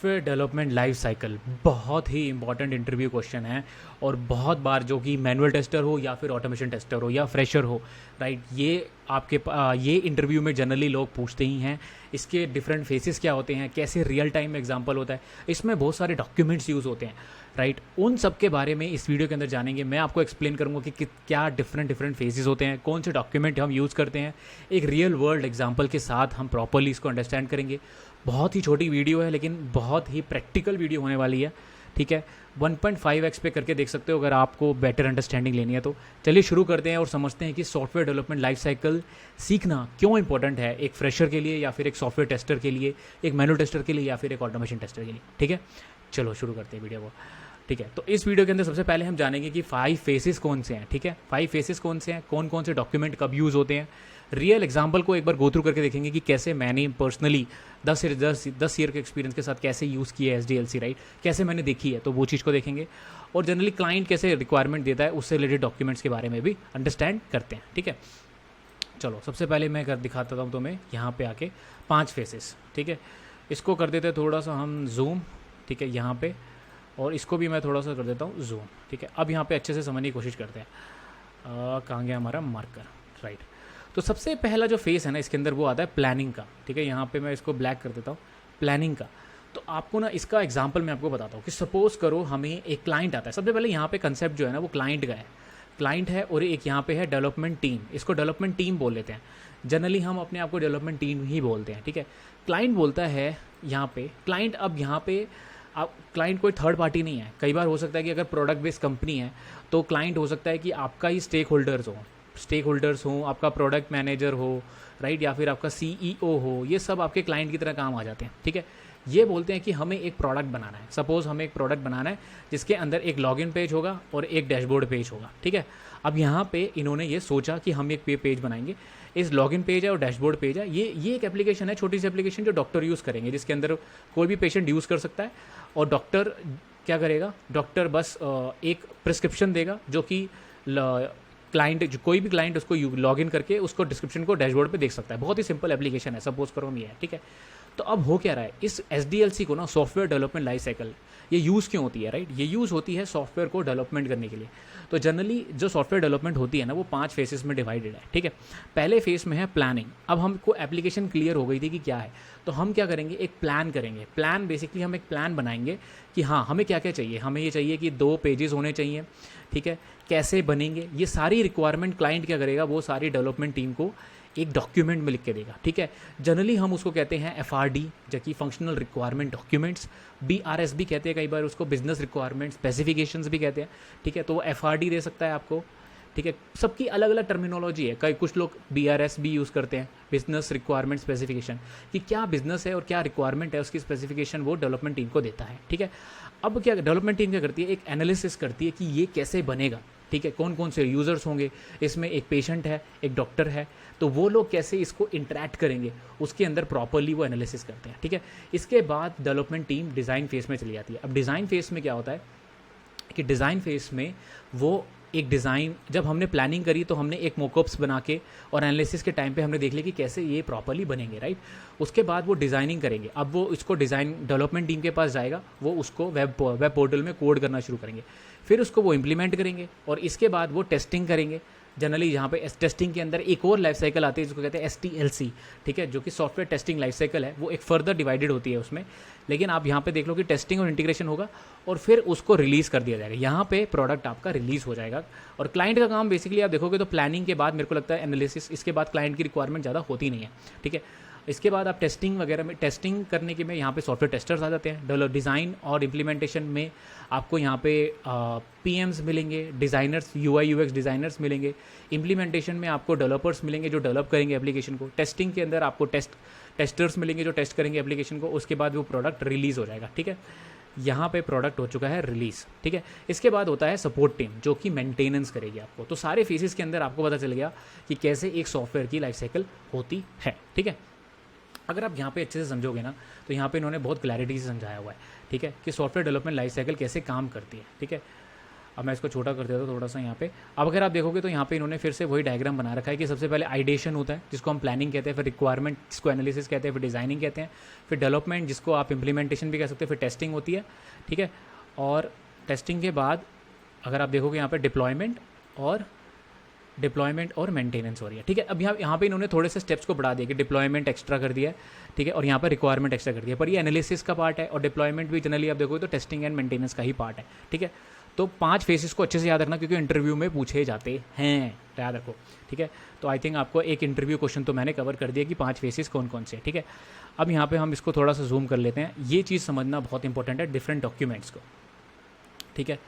Software development life cycle बहुत ही important interview question है। और बहुत बार जो कि मैनुअल टेस्टर हो या फिर ऑटोमेशन टेस्टर हो या फ्रेशर हो, राइट, ये इंटरव्यू में जनरली लोग पूछते ही हैं। इसके डिफरेंट फेसेस क्या होते हैं, कैसे रियल टाइम एग्जांपल होता है, इसमें बहुत सारे डॉक्यूमेंट्स यूज़ होते हैं, राइट। उन सब के बारे में इस वीडियो के अंदर जानेंगे। मैं आपको एक्सप्लेन करूंगा कि क्या डिफरेंट फेजेस होते हैं, कौन से डॉक्यूमेंट हम यूज़ करते हैं। एक रियल वर्ल्ड एग्जांपल के साथ हम प्रॉपरली इसको अंडरस्टैंड करेंगे। बहुत ही छोटी वीडियो है लेकिन बहुत ही प्रैक्टिकल वीडियो होने वाली है, ठीक है। 1.5x पे करके देख सकते हो अगर आपको बेटर अंडरस्टैंडिंग लेनी है तो। चलिए शुरू करते हैं और समझते हैं कि सॉफ्टवेयर डेवलपमेंट लाइफ साइकिल सीखना क्यों इंपॉर्टेंट है, एक फ्रेशर के लिए या फिर एक सॉफ्टवेयर टेस्टर के लिए, एक मैनुअल टेस्टर के लिए या फिर एक ऑटोमेशन टेस्टर के लिए, ठीक है। चलो शुरू करते हैं वीडियो को, ठीक है। तो इस वीडियो के अंदर सबसे पहले हम जानेंगे कि 5 फेसेस कौन से हैं, ठीक है। 5 फेसेस कौन से हैं, कौन कौन से डॉक्यूमेंट कब यूज़ होते हैं। रियल एग्जाम्पल को एक बार गो थ्रू करके देखेंगे कि कैसे मैंने पर्सनली 10 ईयर के एक्सपीरियंस के साथ कैसे यूज़ किया है SDLC, राइट, कैसे मैंने देखी है, तो वो चीज़ को देखेंगे। और जनरली क्लाइंट कैसे रिक्वायरमेंट देता है उससे रिलेटेड डॉक्यूमेंट्स के बारे में भी अंडरस्टैंड करते हैं, ठीक है। चलो सबसे पहले मैं कर दिखाता हूँ तुम्हें यहाँ पे आके 5 फेसेस, ठीक है। इसको कर देते हैं थोड़ा सा हम जूम, ठीक है, यहाँ पे, और इसको भी मैं थोड़ा सा कर देता हूँ जूम, ठीक है। अब यहाँ पे अच्छे से समझने की कोशिश करते हैं। कहाँ गया हमारा मार्कर, राइट। तो सबसे पहला जो फेस है ना इसके अंदर वो आता है प्लानिंग का, ठीक है। यहाँ पे मैं इसको ब्लैक कर देता हूँ, प्लानिंग का। तो आपको ना इसका एग्जांपल मैं आपको बताता हूँ कि सपोज करो हमें एक क्लाइंट आता है। सबसे पहले यहाँ पे कंसेप्ट जो है ना वो क्लाइंट का है, क्लाइंट है, और एक यहाँ पे है डेवलपमेंट टीम। इसको डेवलपमेंट टीम बोल लेते हैं। जनरली हम अपने आप को डेवलपमेंट टीम ही बोलते हैं, ठीक है। क्लाइंट बोलता है यहाँ पे, क्लाइंट, अब यहाँ पे आप क्लाइंट कोई थर्ड पार्टी नहीं है। कई बार हो सकता है कि अगर प्रोडक्ट बेस्ड कंपनी है तो क्लाइंट हो सकता है कि आपका ही स्टेक होल्डर्स हो, आपका प्रोडक्ट मैनेजर हो, राइट, या फिर आपका CEO हो। ये सब आपके क्लाइंट की तरह काम आ जाते हैं, ठीक है। ये बोलते हैं कि हमें एक प्रोडक्ट बनाना है। सपोज हमें एक प्रोडक्ट बनाना है जिसके अंदर एक लॉगिन पेज होगा और एक डैशबोर्ड पेज होगा, ठीक है। अब यहाँ पे इन्होंने ये सोचा कि हम एक पेज बनाएंगे। इस लॉगिन पेज है और डैशबोर्ड पेज है, ये एक एप्लीकेशन है, छोटी सी एप्लीकेशन जो डॉक्टर यूज़ करेंगे, जिसके अंदर कोई भी पेशेंट यूज़ कर सकता है। और डॉक्टर क्या करेगा, डॉक्टर बस एक प्रिस्क्रिप्शन देगा जो कि क्लाइंट, जो कोई भी क्लाइंट उसको लॉग इन करके उसको डिस्क्रिप्शन को डैशबोर्ड पे देख सकता है। बहुत ही सिंपल एप्लीकेशन है, सपोज करो हम ये है, ठीक है। तो अब हो क्या रहा है, इस SDLC को ना, सॉफ्टवेयर डेवलपमेंट लाइफ साइकिल, ये यूज़ क्यों होती है, राइट, ये यूज़ होती है सॉफ्टवेयर को डेवलपमेंट करने के लिए। तो जनरली जो सॉफ्टवेयर डेवलपमेंट होती है ना वो 5 फेसेस में डिवाइडेड है, ठीक है। पहले फेस में है प्लानिंग। अब हमको एप्लीकेशन क्लियर हो गई थी कि क्या है, तो हम क्या करेंगे, एक प्लान करेंगे। प्लान बेसिकली हम एक प्लान बनाएंगे कि हाँ हमें क्या क्या चाहिए। हमें ये चाहिए कि 2 पेजेस होने चाहिए, ठीक है। कैसे बनेंगे, ये सारी रिक्वायरमेंट क्लाइंट क्या करेगा, वो सारी डेवलपमेंट टीम को एक डॉक्यूमेंट में लिख के देगा, ठीक है। जनरली हम उसको कहते हैं FRD, जो कि फंक्शनल रिक्वायरमेंट डॉक्यूमेंट्स। BRS भी कहते हैं कई बार उसको, बिजनेस रिक्वायरमेंट स्पेसिफिकेशंस भी कहते हैं, ठीक है। तो वो FRD दे सकता है आपको, ठीक है। सबकी अलग अलग टर्मिनोलॉजी है। कई कुछ लोग BRS भी यूज़ करते हैं, बिजनेस रिक्वायरमेंट स्पेसिफिकेशन, कि क्या बिजनेस है और क्या रिक्वायरमेंट है उसकी स्पेसिफिकेशन वो डेवलपमेंट टीम को देता है, ठीक है। अब क्या डेवलपमेंट टीम क्या करती है, एक एनालिसिस करती है कि ये कैसे बनेगा, ठीक है। कौन कौन से यूज़र्स होंगे इसमें, एक पेशेंट है, एक डॉक्टर है, तो वो लोग कैसे इसको इंटरेक्ट करेंगे, उसके अंदर प्रॉपरली वो एनालिसिस करते हैं, ठीक है। इसके बाद डेवलपमेंट टीम डिज़ाइन फेस में चली जाती है। अब डिज़ाइन फेस में क्या होता है कि डिज़ाइन फेस में वो एक डिज़ाइन, जब हमने प्लानिंग करी तो हमने एक मोकअप्स बना के और एनालिसिस के टाइम पे हमने देख लिया कि कैसे ये प्रॉपरली बनेंगे, राइट। उसके बाद वो डिज़ाइनिंग करेंगे। अब वो इसको डिज़ाइन डेवलपमेंट टीम के पास जाएगा, वो उसको वेब पोर्टल में कोड करना शुरू करेंगे, फिर उसको वो इम्प्लीमेंट करेंगे और इसके बाद वो टेस्टिंग करेंगे। जनरली यहाँ पे टेस्टिंग के अंदर एक और लाइफ साइकिल आती है जिसको कहते हैं STLC, ठीक है, जो कि सॉफ्टवेयर टेस्टिंग लाइफ साइकिल है। वो एक फर्दर डिवाइडेड होती है उसमें, लेकिन आप यहाँ पे देख लो कि टेस्टिंग और इंटीग्रेशन होगा और फिर उसको रिलीज़ कर दिया जाएगा। यहाँ पे प्रोडक्ट आपका रिलीज़ हो जाएगा। और क्लाइंट का काम बेसिकली आप देखोगे तो प्लानिंग के बाद मेरे को लगता है एनालिसिस, इसके बाद क्लाइंट की रिक्वायरमेंट ज़्यादा होती नहीं है, ठीक है। इसके बाद आप टेस्टिंग वगैरह में, टेस्टिंग करने के में यहाँ पे सॉफ्टवेयर टेस्टर्स आ जाते हैं। डिज़ाइन और इम्प्लीमेंटेशन में आपको यहाँ पे PMs मिलेंगे, डिज़ाइनर्स, UI UX डिज़ाइनर्स मिलेंगे। इम्प्लीमेंटेशन में आपको डेवलपर्स मिलेंगे जो डेवलप करेंगे एप्लीकेशन को। टेस्टिंग के अंदर आपको टेस्टर्स मिलेंगे जो टेस्ट करेंगे एप्लीकेशन को। उसके बाद वो प्रोडक्ट रिलीज़ हो जाएगा, ठीक है। यहाँ पे प्रोडक्ट हो चुका है रिलीज़, ठीक है। इसके बाद होता है सपोर्ट टीम जो कि मेंटेनेंस करेगी आपको। तो सारे फेसेस के अंदर आपको पता चल गया कि कैसे एक सॉफ्टवेयर की लाइफ साइकिल होती है, ठीक है। अगर आप यहाँ पे अच्छे से समझोगे ना तो यहाँ पे इन्होंने बहुत क्लैरिटी से समझाया हुआ है, ठीक है, कि सॉफ्टवेयर डेवलपमेंट लाइफ साइकिल कैसे काम करती है, ठीक है। अब मैं इसको छोटा कर देता हूँ थोड़ा सा यहाँ पे। अब अगर आप देखोगे तो यहाँ पे इन्होंने फिर से वही डायग्राम बना रखा है कि सबसे पहले आइडेशन होता है जिसको हम प्लानिंग कहते हैं, फिर रिक्वायरमेंट जिसको एनालिसिस कहते हैं, फिर डिज़ाइनिंग कहते हैं, फिर डेवलपमेंट जिसको आप इम्प्लीमेंटेशन भी कह सकते हैं, फिर टेस्टिंग होती है, ठीक है। और टेस्टिंग के बाद अगर आप देखोगे यहाँ पे डिप्लॉयमेंट और मेंटेनेंस हो रही है, ठीक है। अब यहाँ पे इन्होंने थोड़े से स्टेप्स को बढ़ा दिया कि डिप्लॉयमेंट एक्स्ट्रा कर दिया है, ठीक है, और यहाँ पर रिक्वायरमेंट एक्स्ट्रा कर दिया, पर ये एनालिसिस का पार्ट है और डिप्लॉयमेंट भी जनरली आप देखोगे तो टेस्टिंग एंड मेंटेनेंस का ही पार्ट है, ठीक है। तो 5 फेसेस को अच्छे से याद रखना क्योंकि इंटरव्यू में पूछे जाते हैं, याद रखो, ठीक है। तो आई थिंक आपको एक इंटरव्यू क्वेश्चन तो मैंने कवर कर दिया कि 5 फेसेस कौन कौन से, ठीक है। अब यहाँ पे हम इसको थोड़ा सा जूम कर लेते हैं। ये चीज़ समझना बहुत इंपॉर्टेंट है डिफरेंट डॉक्यूमेंट्स को, ठीक है।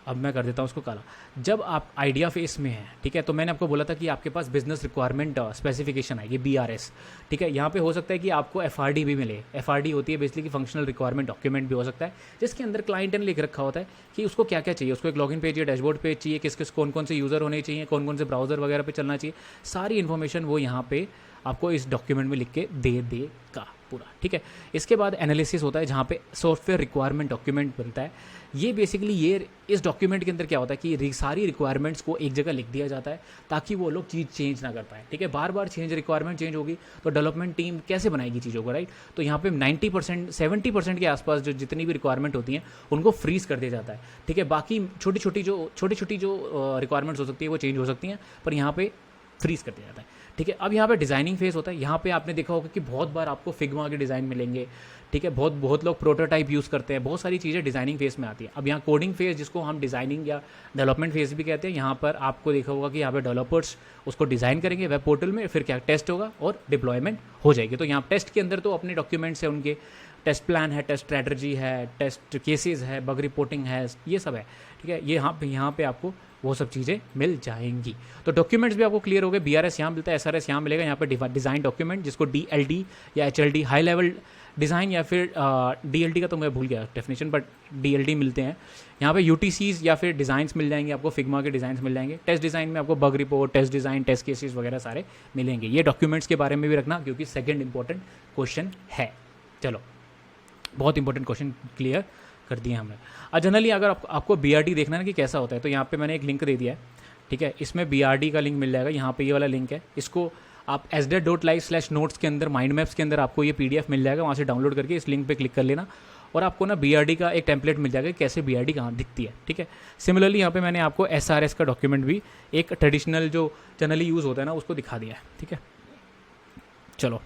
अब मैं कर देता हूँ उसको काला। जब आप आइडिया फेस में हैं, ठीक है, तो मैंने आपको बोला था कि आपके पास बिजनेस रिक्वायरमेंट स्पेसिफिकेशन है, ये BRS, ठीक है। यहाँ पे हो सकता है कि आपको FRD भी मिले। FRD होती है बेसिकली फंक्शनल रिक्वायरमेंट डॉक्यूमेंट भी हो सकता है, जिसके अंदर क्लाइंट ने लिख रखा होता है कि उसको क्या क्या चाहिए, उसको एक लॉगिन पेज या डैशबोर्ड पेज चाहिए, किस कौन कौन से यूज़र होने चाहिए, कौन कौन से ब्राउज़र वगैरह पे चलना चाहिए, सारी इन्फॉर्मेशन वो यहाँ पे आपको इस डॉक्यूमेंट में लिख के दे देगा पूरा, ठीक है। इसके बाद एनालिसिस होता है जहाँ पे सॉफ्टवेयर रिक्वायरमेंट डॉक्यूमेंट बनता है। ये बेसिकली ये इस डॉक्यूमेंट के अंदर क्या होता है कि सारी रिक्वायरमेंट्स को एक जगह लिख दिया जाता है ताकि वो लोग चीज़ चेंज ना कर पाए, ठीक है। बार बार रिक्वायरमेंट चेंज होगी तो डेवलपमेंट टीम कैसे बनाएगी चीज़ों को, राइट। तो यहाँ पे 90% 70% के आसपास जो जितनी भी रिक्वायरमेंट होती हैं उनको फ्रीज कर दिया जाता है, ठीक है। बाकी छोटी छोटी जो रिक्वायरमेंट्स हो सकती है वो चेंज हो सकती हैं, पर यहाँ पे फ्रीज कर दिया जाता है, ठीक है। अब यहाँ पे डिज़ाइनिंग फेज होता है। यहाँ पे आपने देखा होगा कि बहुत बार आपको फिग्मा के डिज़ाइन मिलेंगे, ठीक है। बहुत लोग प्रोटोटाइप यूज़ करते हैं, बहुत सारी चीज़ें डिज़ाइनिंग फेज में आती है। अब यहाँ कोडिंग फेज जिसको हम डिज़ाइनिंग या डेवलपमेंट फेज भी कहते हैं, यहाँ पर आपको देखा होगा कि यहाँ पे डेवलपर्स उसको डिज़ाइन करेंगे वेब पोर्टल में, फिर क्या टेस्ट होगा और डिप्लॉयमेंट हो जाएगी। तो यहाँ टेस्ट के अंदर तो अपने डॉक्यूमेंट्स है, उनके टेस्ट प्लान है, टेस्ट स्ट्रैटेजी है, टेस्ट केसेस है, बग रिपोर्टिंग है, ये सब है, ठीक है। ये यहाँ पे आपको वो सब चीज़ें मिल जाएंगी। तो डॉक्यूमेंट्स भी आपको क्लियर हो गए। BRS यहाँ मिलता है, SRS यहाँ मिलेगा। यहाँ पे डिज़ाइन डॉक्यूमेंट जिसको DLD या HLD हाई लेवल डिज़ाइन या फिर DLD का तो मैं भूल गया डेफिनेशन, बट DLD मिलते हैं। यहाँ पे UTCs या फिर डिज़ाइंस मिल जाएंगे आपको, फिग्मा के डिज़ाइंस मिल जाएंगे। टेस्ट डिज़ाइन में आपको bug report, test design, test cases वगैरह सारे मिलेंगे। ये डॉक्यूमेंट्स के बारे में भी रखना क्योंकि सेकेंड इंपॉर्टेंट क्वेश्चन है। चलो, बहुत इंपॉर्टेंट क्वेश्चन क्लियर कर दिए हमने। जनरली अगर आपको BRD देखना है कि कैसा होता है, तो यहाँ पे मैंने एक लिंक दे दिया है, ठीक है। इसमें BRD का लिंक मिल जाएगा, यहाँ पे ये वाला लिंक है। इसको आप sdet.live/notes के अंदर माइंड मैप्स के अंदर आपको ये PDF मिल जाएगा, वहाँ से डाउनलोड करके इस लिंक पे क्लिक कर लेना और आपको ना BRD का एक टेम्पलेट मिल जाएगा कैसे BRD कहाँ दिखती है, ठीक है। सिमिलरली यहाँ पे मैंने आपको SRS का डॉक्यूमेंट भी एक ट्रेडिशनल जो जनरली यूज़ होता है ना उसको दिखा दिया है, ठीक है। चलो,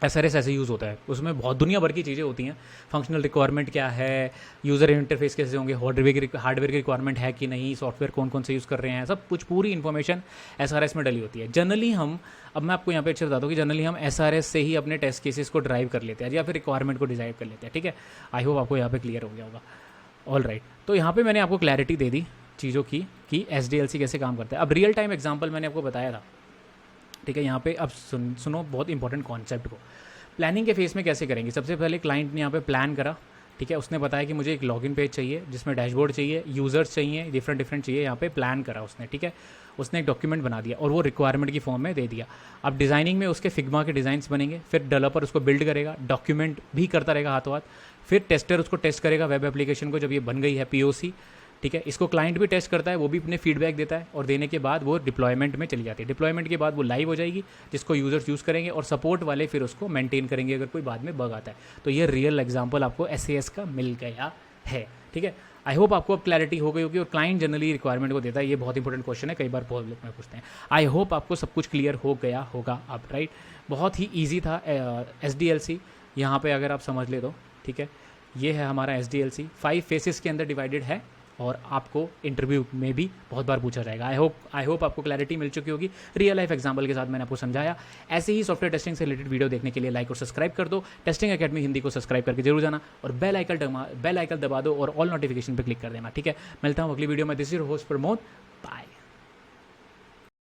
SRS ऐसे यूज़ होता है, उसमें बहुत दुनिया भर की चीज़ें होती हैं। फंक्शनल रिक्वायरमेंट क्या है, यूज़र इंटरफेस कैसे होंगे, हार्डवेयर की रिक्वायरमेंट है कि नहीं, सॉफ्टवेयर कौन कौन से यूज़ कर रहे हैं, सब कुछ पूरी इन्फॉर्मेशन SRS में डली होती है। जनरली अब मैं आपको यहाँ पे अच्छे बता दूँ कि जनरली हम SRS से ही अपने टेस्ट केसेस को ड्राइव कर लेते हैं या फिर रिक्वायरमेंट को डिजाइव कर लेते हैं, ठीक है। आई होप आपको यहाँ पे क्लियर हो गया होगा। ऑल राइट, तो यहाँ पे मैंने आपको क्लैरिटी दे दी चीज़ों की कि SDLC कैसे काम करता है। अब रियल टाइम एग्जाम्पल मैंने आपको बताया था, ठीक है। यहाँ पे अब सुनो बहुत इंपॉर्टेंट कॉन्सेप्ट को। प्लानिंग के फेस में कैसे करेंगे? सबसे पहले क्लाइंट ने यहाँ पे प्लान करा, ठीक है। उसने बताया कि मुझे एक लॉगिन पेज चाहिए जिसमें डैशबोर्ड चाहिए, यूज़र्स चाहिए, डिफरेंट चाहिए। यहाँ पे प्लान करा उसने, ठीक है। उसने एक डॉक्यूमेंट बना दिया और वो रिक्वायरमेंट की फॉर्म में दे दिया। अब डिज़ाइनिंग में उसके फिग्मा के डिज़ाइंस बनेंगे, फिर डेवलपर उसको बिल्ड करेगा, डॉक्यूमेंट भी करता रहेगा हाथों हाथ, फिर टेस्टर उसको टेस्ट करेगा वेब एप्लीकेशन को जब ये बन गई है POC, ठीक है। इसको क्लाइंट भी टेस्ट करता है, वो भी अपने फीडबैक देता है और देने के बाद वो डिप्लॉयमेंट में चली जाती है। डिप्लॉयमेंट के बाद वो लाइव हो जाएगी जिसको यूज़र्स यूज़ करेंगे और सपोर्ट वाले फिर उसको मेंटेन करेंगे अगर कोई बाद में बग आता है। तो ये रियल एग्जांपल आपको SAS का मिल गया है, ठीक है। आई होप आपको अब क्लैरिटी हो गई होगी। और क्लाइंट जनरली रिक्वायरमेंट को देता है, ये बहुत इंपॉर्टेंट क्वेश्चन है, कई बार बहुत लोग में पूछते हैं। आई होप आपको सब कुछ क्लियर हो गया होगा अब, राइट। बहुत ही ईजी था SDLC, यहाँ पे अगर आप समझ ले तो, ठीक है। ये है हमारा SDLC, 5 फेसेस के अंदर डिवाइडेड है और आपको इंटरव्यू में भी बहुत बार पूछा जाएगा। आई होप आपको क्लैरिटी मिल चुकी होगी। रियल लाइफ एग्जांपल के साथ मैंने आपको समझाया। ऐसे ही सॉफ्टवेयर टेस्टिंग से रिलेटेड वीडियो देखने के लिए लाइक और सब्सक्राइब कर दो। टेस्टिंग एकेडमी हिंदी को सब्सक्राइब करके जरूर जाना और बेल आइकन दबा दो और ऑल नोटिफिकेशन पर क्लिक कर देना, ठीक है। मिलता हूँ अगली वीडियो में। This is your host Pramod.